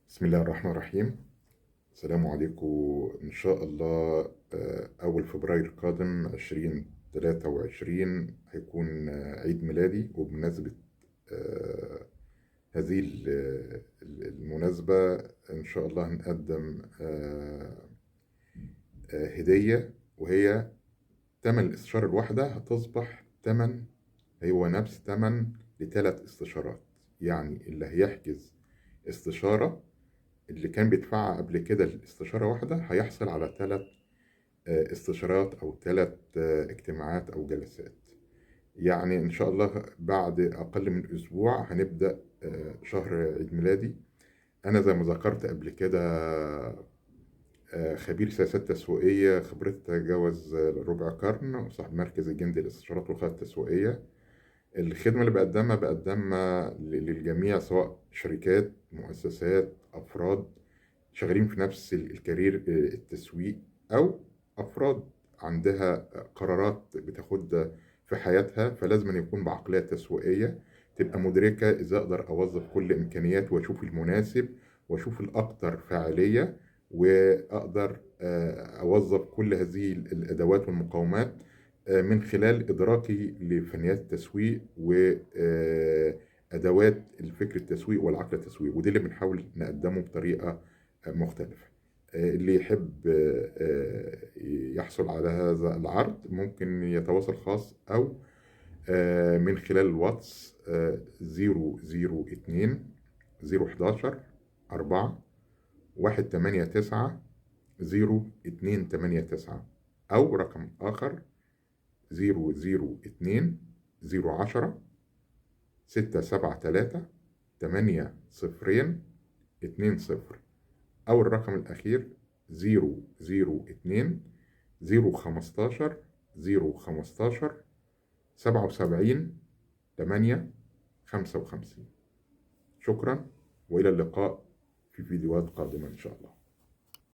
بسم الله الرحمن الرحيم. السلام عليكم. إن شاء الله أول فبراير القادم 2023 هيكون عيد ميلادي، وبمناسبة آه، هذه المناسبة إن شاء الله هنقدم هدية، وهي تمن الاستشارة الواحدة هتصبح هو نفس تمن ل3 استشارات. يعني اللي هيحجز استشارة اللي كان بيدفعها قبل كده الاستشارة واحدة هيحصل على 3 استشارات أو 3 اجتماعات أو جلسات. يعني إن شاء الله بعد أقل من أسبوع هنبدأ شهر عيد ميلادي. أنا زي ما ذكرت قبل كده خبير سياسات تسويقية، خبرتي تتجاوز ربع قرن، وصاحب مركز الجندي للاستشارات والخطط التسويقية. الخدمة اللي بقدمها للجميع، سواء شركات، مؤسسات، أفراد شغالين في نفس الكارير التسويق، أو أفراد عندها قرارات بتاخدها في حياتها، فلازم أن يكون بعقلية تسويقية تبقى مدركة إزاي أقدر أوظف كل إمكانيات وأشوف المناسب وأشوف الأكثر فاعلية، وأقدر أوظف كل هذه الأدوات والمقاومات من خلال إدراكي لفنيات التسويق وأدوات الفكر التسويق والعقل التسويق. ودي اللي بنحاول نقدمه بطريقة مختلفة. اللي يحب يحصل على هذا العرض ممكن يتواصل خاص أو من خلال الواتس 002 011 4 189 0289، أو رقم آخر 002 010 673 80 20، أو الرقم الأخير 002 015 77 55. شكرا، وإلى اللقاء في فيديوهات قادمة إن شاء الله.